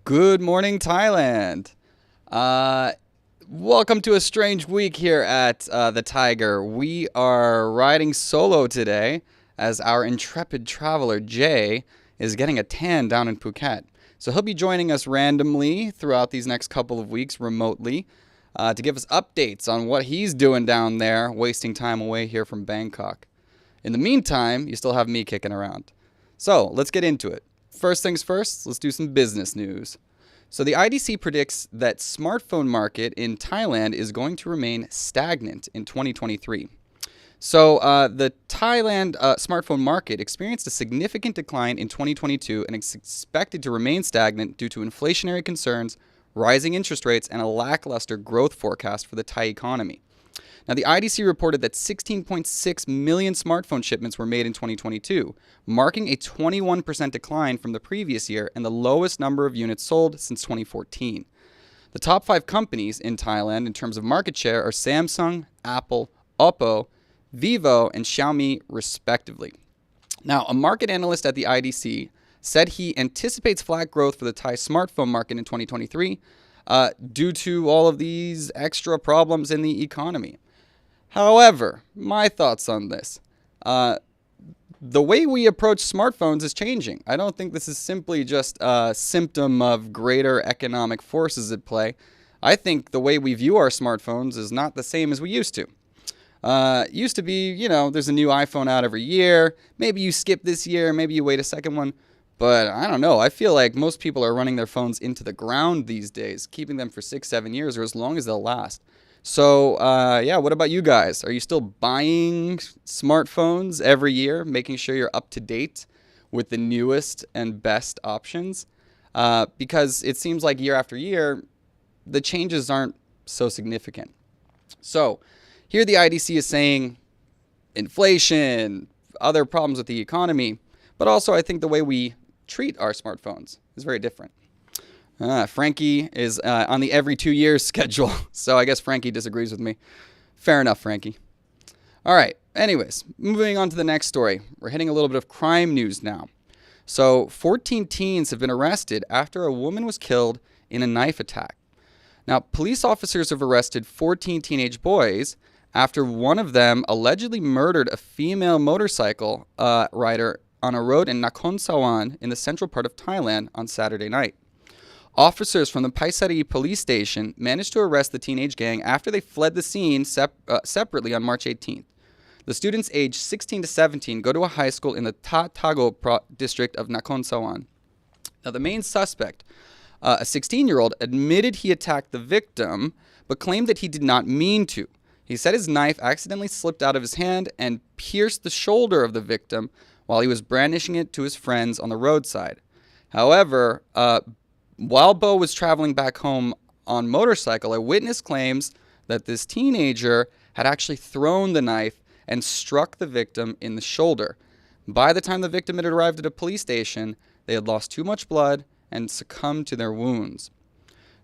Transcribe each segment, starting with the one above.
Good morning, Thailand. Uh, Welcome to a strange week here at the Thaiger. We are riding solo today as our intrepid traveler, Jay, is getting a tan down in Phuket. So he'll be joining us randomly throughout these next couple of weeks remotely to give us updates on what he's doing down there, wasting time away here from Bangkok. In the meantime, you still have me kicking around. So let's get into it. First things first, let's do some business news. So the IDC predicts that smartphone market in Thailand is going to remain stagnant in 2023. So the Thailand smartphone market experienced a significant decline in 2022 and is expected to remain stagnant due to inflationary concerns, rising interest rates, and a lackluster growth forecast for the Thai economy. Now, the IDC reported that 16.6 million smartphone shipments were made in 2022, marking a 21% decline from the previous year and the lowest number of units sold since 2014. The top five companies in Thailand in terms of market share are Samsung, Apple, Oppo, Vivo, and Xiaomi, respectively. Now, a market analyst at the IDC said he anticipates flat growth for the Thai smartphone market in 2023 due to all of these extra problems in the economy. However, my thoughts on this. The way we approach smartphones is changing. I don't think this is simply just a symptom of greater economic forces at play. I think the way we view our smartphones is not the same as we used to. It used to be, there's a new iPhone out every year. Maybe you skip this year, maybe you wait a second one. But I don't know. I feel like most people are running their phones into the ground these days, keeping them for 6, 7 years or as long as they'll last. So, what about you guys? Are you still buying smartphones every year, making sure you're up to date with the newest and best options? Because it seems like year after year, the changes aren't so significant. So, here the IDC is saying inflation, other problems with the economy, but also I think the way we treat our smartphones is very different. Frankie is on the every 2 years schedule, so I guess Frankie disagrees with me. Fair enough, Frankie. All right, anyways, moving on to the next story. We're hitting a little bit of crime news now. So 14 teens have been arrested after a woman was killed in a knife attack. Now, police officers have arrested 14 teenage boys after one of them allegedly murdered a female motorcycle rider on a road in Nakhon Sawan in the central part of Thailand on Saturday night. Officers from the Paisari police station managed to arrest the teenage gang after they fled the scene separately on March 18th. The students aged 16 to 17 go to a high school in the Tago district of Nakhon Sawan. Now, the main suspect, a 16-year-old, admitted he attacked the victim, but claimed that he did not mean to. He said his knife accidentally slipped out of his hand and pierced the shoulder of the victim while he was brandishing it to his friends on the roadside. However, while Bo was traveling back home on motorcycle, a witness claims that this teenager had actually thrown the knife and struck the victim in the shoulder. By the time the victim had arrived at a police station, they had lost too much blood and succumbed to their wounds.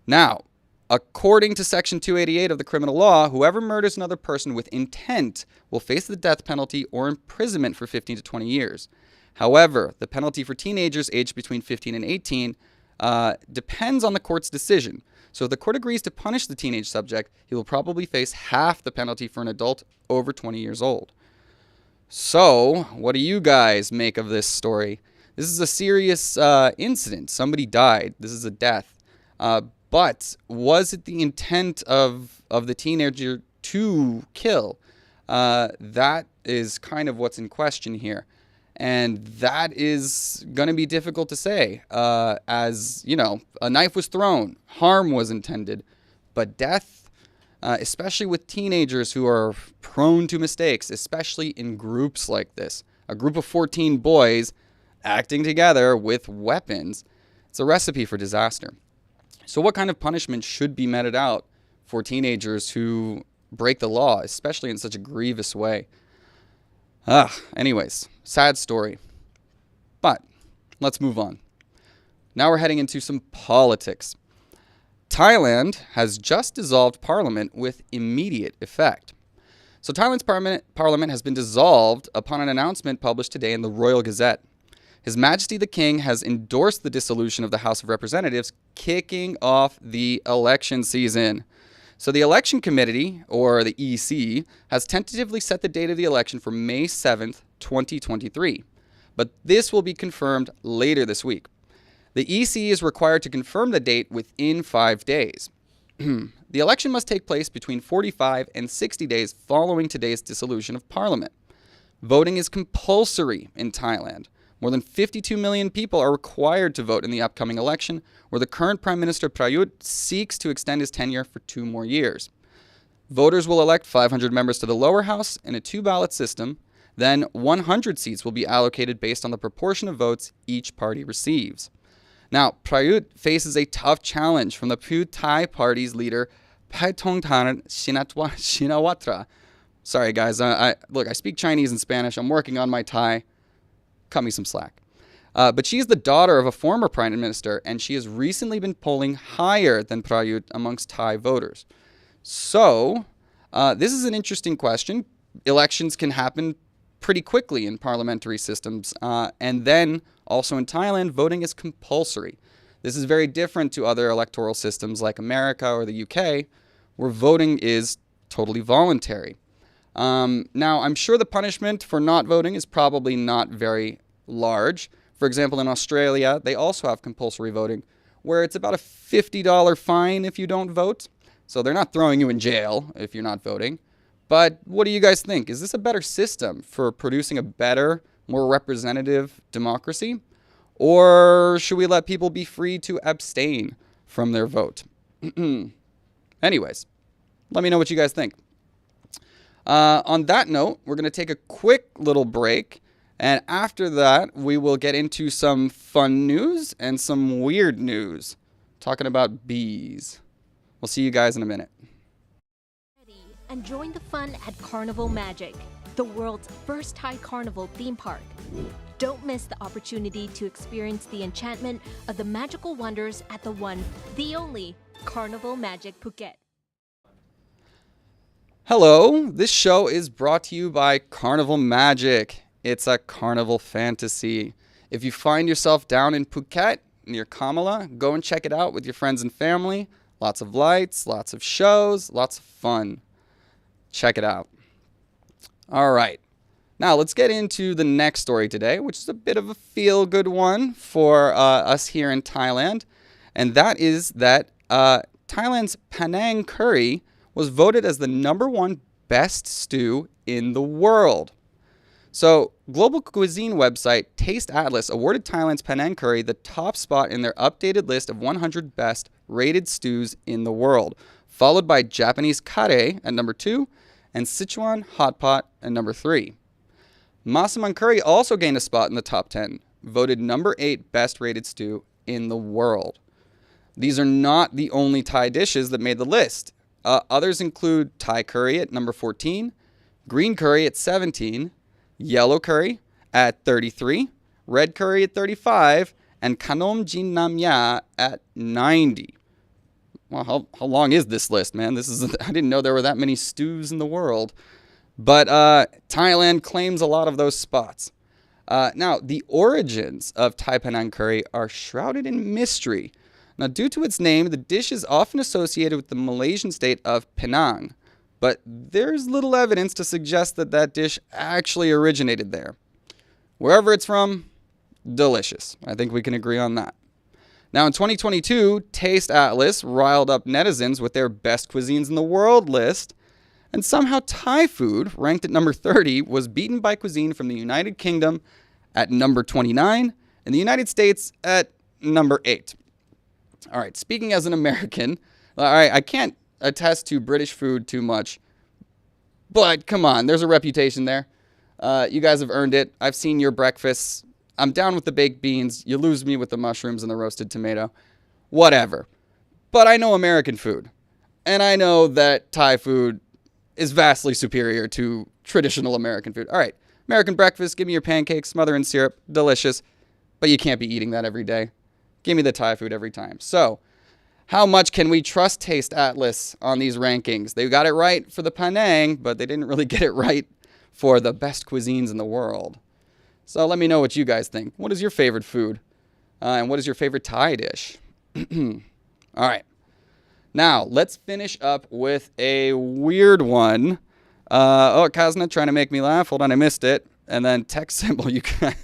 Now, according to Section 288 of the criminal law, whoever murders another person with intent will face the death penalty or imprisonment for 15 to 20 years. However, the penalty for teenagers aged between 15 and 18 depends on the court's decision. So if the court agrees to punish the teenage subject, he will probably face half the penalty for an adult over 20 years old. So, what do you guys make of this story? This is a serious incident. Somebody died. This is a death. But was it the intent of the teenager to kill? That is kind of what's in question here. And that is going to be difficult to say, as, a knife was thrown, harm was intended, but death, especially with teenagers who are prone to mistakes, especially in groups like this, a group of 14 boys acting together with weapons, it's a recipe for disaster. So what kind of punishment should be meted out for teenagers who break the law, especially in such a grievous way? Anyways, sad story. But let's move on. Now we're heading into some politics. Thailand has just dissolved parliament with immediate effect. So Thailand's parliament has been dissolved upon an announcement published today in the Royal Gazette. His Majesty the King has endorsed the dissolution of the House of Representatives, kicking off the election season. So the Election Committee, or the EC, has tentatively set the date of the election for May 7th, 2023. But this will be confirmed later this week. The EC is required to confirm the date within 5 days. The election must take place between 45 and 60 days following today's dissolution of Parliament. Voting is compulsory in Thailand. More than 52 million people are required to vote in the upcoming election, where the current Prime Minister Prayut seeks to extend his tenure for 2 more years. Voters will elect 500 members to the lower house in a 2-ballot system. Then 100 seats will be allocated based on the proportion of votes each party receives. Now, Prayut faces a tough challenge from the Pheu Thai Party's leader, Paetongtarn Shinawatra. Sorry, guys. I speak Chinese and Spanish. I'm working on my Thai. Cut me some slack. But she is the daughter of a former prime minister, and she has recently been polling higher than Prayut amongst Thai voters. So, this is an interesting question. Elections can happen pretty quickly in parliamentary systems. And then also in Thailand, voting is compulsory. This is very different to other electoral systems like America or the UK, where voting is totally voluntary. Now, I'm sure the punishment for not voting is probably not very large. For example, in Australia, they also have compulsory voting, where it's about a $50 fine if you don't vote. So they're not throwing you in jail if you're not voting. But what do you guys think? Is this a better system for producing a better, more representative democracy? Or should we let people be free to abstain from their vote? Anyways, let me know what you guys think. On that note, we're going to take a quick little break. And after that, we will get into some fun news and some weird news, talking about bees. We'll see you guys in a minute. And join the fun at Carnival Magic, the world's first Thai carnival theme park. Don't miss the opportunity to experience the enchantment of the magical wonders at the one, the only, Carnival Magic Phuket. Hello, this show is brought to you by Carnival Magic. It's a carnival fantasy. If you find yourself down in Phuket, near Kamala, go and check it out with your friends and family. Lots of lights, lots of shows, lots of fun. Check it out. All right. Now, let's get into the next story today, which is a bit of a feel-good one for us here in Thailand. And that is that Thailand's phanaeng curry was voted as the #1 best stew in the world. So, global cuisine website Taste Atlas awarded Thailand's phanaeng curry the top spot in their updated list of 100 best rated stews in the world, followed by Japanese kare at #2 and Sichuan hot pot at #3. Masaman curry also gained a spot in the top 10, voted #8 best rated stew in the world. These are not the only Thai dishes that made the list. Others include Thai curry at #14, green curry at 17, yellow curry at 33, red curry at 35, and kanom jin nam ya at 90. Well, how long is this list, man? I didn't know there were that many stews in the world. But Thailand claims a lot of those spots. Now, the origins of Thai phanaeng curry are shrouded in mystery. Now, due to its name, the dish is often associated with the Malaysian state of Penang. But there's little evidence to suggest that that dish actually originated there. Wherever it's from, delicious. I think we can agree on that. Now, in 2022, Taste Atlas riled up netizens with their best cuisines in the world list, and somehow Thai food, ranked at #30, was beaten by cuisine from the United Kingdom at #29 and the United States at #8. All right, speaking as an American, all right, I can't attest to British food too much, but come on, there's a reputation there. You guys have earned it. I've seen your breakfasts. I'm down with the baked beans. You lose me with the mushrooms and the roasted tomato. Whatever. But I know American food. And I know that Thai food is vastly superior to traditional American food. All right. American breakfast, give me your pancakes, smother in syrup. Delicious. But you can't be eating that every day. Give me the Thai food every time. So, how much can we trust Taste Atlas on these rankings? They got it right for the phanaeng, but they didn't really get it right for the best cuisines in the world. So let me know what you guys think. What is your favorite food? And what is your favorite Thai dish? All right. Now, let's finish up with a weird one. Kazna trying to make me laugh. Hold on, I missed it. And then text symbol. You can.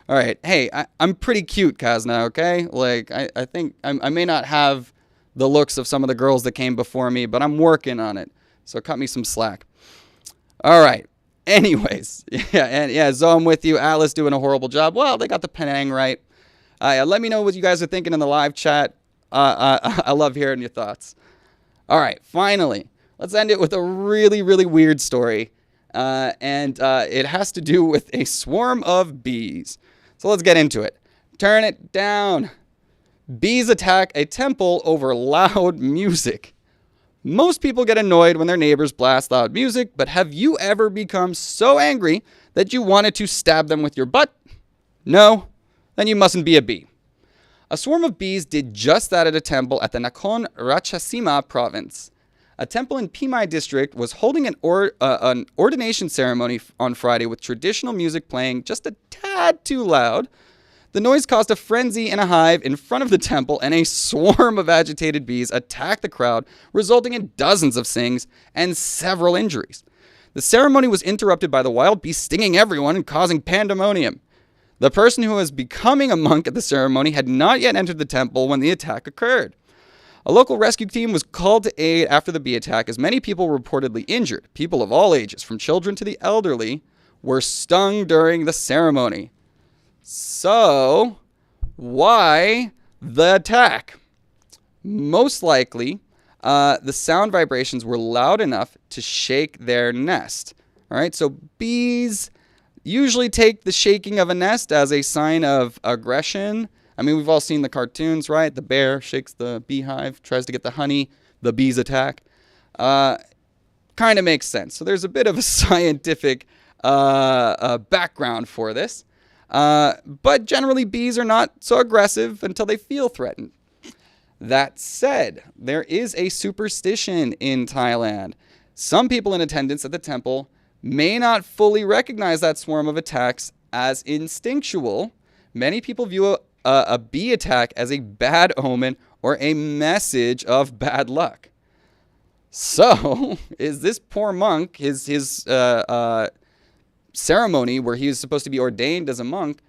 All right. Hey, I'm pretty cute, Kazna, okay? Like, I think I may not have the looks of some of the girls that came before me, but I'm working on it. So cut me some slack. All right. Anyways, so I'm with you. Alice doing a horrible job. Well, they got the phanaeng right. Let me know what you guys are thinking in the live chat. I love hearing your thoughts. All right, finally, let's end it with a really, really weird story. And it has to do with a swarm of bees. So let's get into it. Turn it down. Bees attack a temple over loud music. Most people get annoyed when their neighbors blast loud music, but have you ever become so angry that you wanted to stab them with your butt? No? Then you mustn't be a bee. A swarm of bees did just that at a temple at the Nakhon Ratchasima province. A temple in Pimai district was holding an ordination ceremony on Friday with traditional music playing just a tad too loud. The noise caused a frenzy in a hive in front of the temple, and a swarm of agitated bees attacked the crowd, resulting in dozens of stings and several injuries. The ceremony was interrupted by the wild bees stinging everyone and causing pandemonium. The person who was becoming a monk at the ceremony had not yet entered the temple when the attack occurred. A local rescue team was called to aid after the bee attack, as many people were reportedly injured. People of all ages, from children to the elderly, were stung during the ceremony. So, why the attack? Most likely, the sound vibrations were loud enough to shake their nest. All right, so bees usually take the shaking of a nest as a sign of aggression. I mean, we've all seen the cartoons, right? The bear shakes the beehive, tries to get the honey, the bees attack. Kind of makes sense. So there's a bit of a scientific background for this. But generally, bees are not so aggressive until they feel threatened. That said, there is a superstition in Thailand. Some people in attendance at the temple may not fully recognize that swarm of attacks as instinctual. Many people view a bee attack as a bad omen or a message of bad luck. So, is this poor monk, his ceremony where he was supposed to be ordained as a monk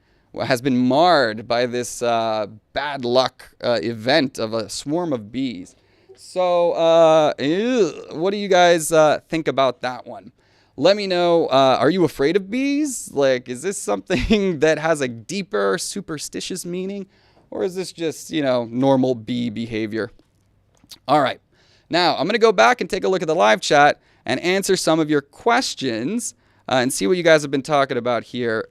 has been marred by this bad luck event of a swarm of bees. So, what do you guys think about that one? Let me know, are you afraid of bees? Like, is this something that has a deeper superstitious meaning? Or is this just, normal bee behavior? All right. Now, I'm going to go back and take a look at the live chat and answer some of your questions and see what you guys have been talking about here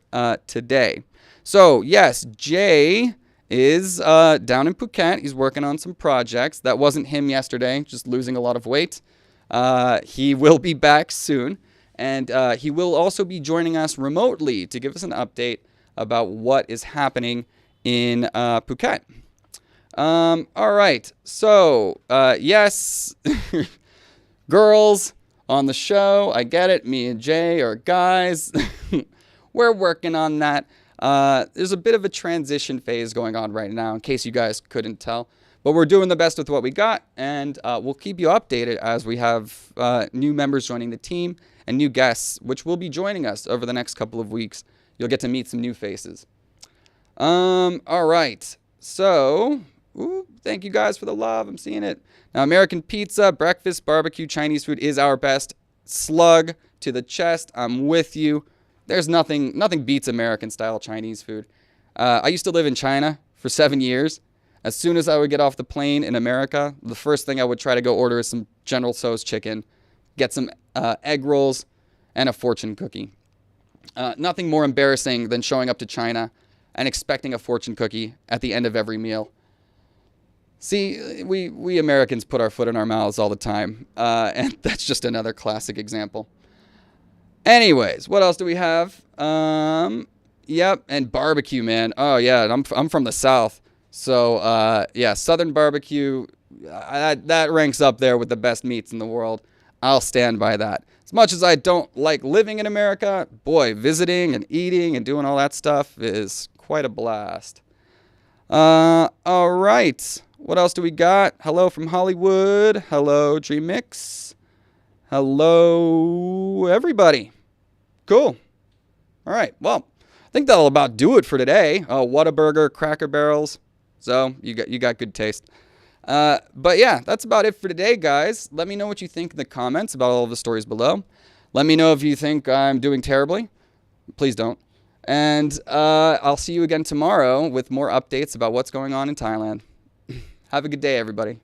today. So, yes, Jay is down in Phuket. He's working on some projects. That wasn't him yesterday, just losing a lot of weight. He will be back soon. And he will also be joining us remotely to give us an update about what is happening in Phuket. All right. So, yes, girls on the show, I get it. Me and Jay are guys. We're working on that. There's a bit of a transition phase going on right now, in case you guys couldn't tell. But we're doing the best with what we got, and we'll keep you updated as we have new members joining the team and new guests, which will be joining us over the next couple of weeks. You'll get to meet some new faces. All right. So, thank you guys for the love. I'm seeing it. Now, American pizza, breakfast, barbecue, Chinese food is our best. Slug to the chest. I'm with you. There's nothing beats American-style Chinese food. I used to live in China for 7 years. As soon as I would get off the plane in America, the first thing I would try to go order is some General Tso's chicken, get some egg rolls, and a fortune cookie. Nothing more embarrassing than showing up to China and expecting a fortune cookie at the end of every meal. See, we Americans put our foot in our mouths all the time, and that's just another classic example. Anyways, what else do we have? Yep, and barbecue, man. Oh, yeah, I'm from the South. So, yeah, Southern barbecue, that ranks up there with the best meats in the world. I'll stand by that. As much as I don't like living in America, boy, visiting and eating and doing all that stuff is quite a blast. All right. What else do we got? Hello from Hollywood. Hello, Dream Mix. Hello, everybody. Cool. All right. Well, I think that'll about do it for today. Whataburger, Cracker Barrels. So you got good taste. But yeah, that's about it for today, guys. Let me know what you think in the comments about all of the stories below. Let me know if you think I'm doing terribly. Please don't. And I'll see you again tomorrow with more updates about what's going on in Thailand. Have a good day, everybody.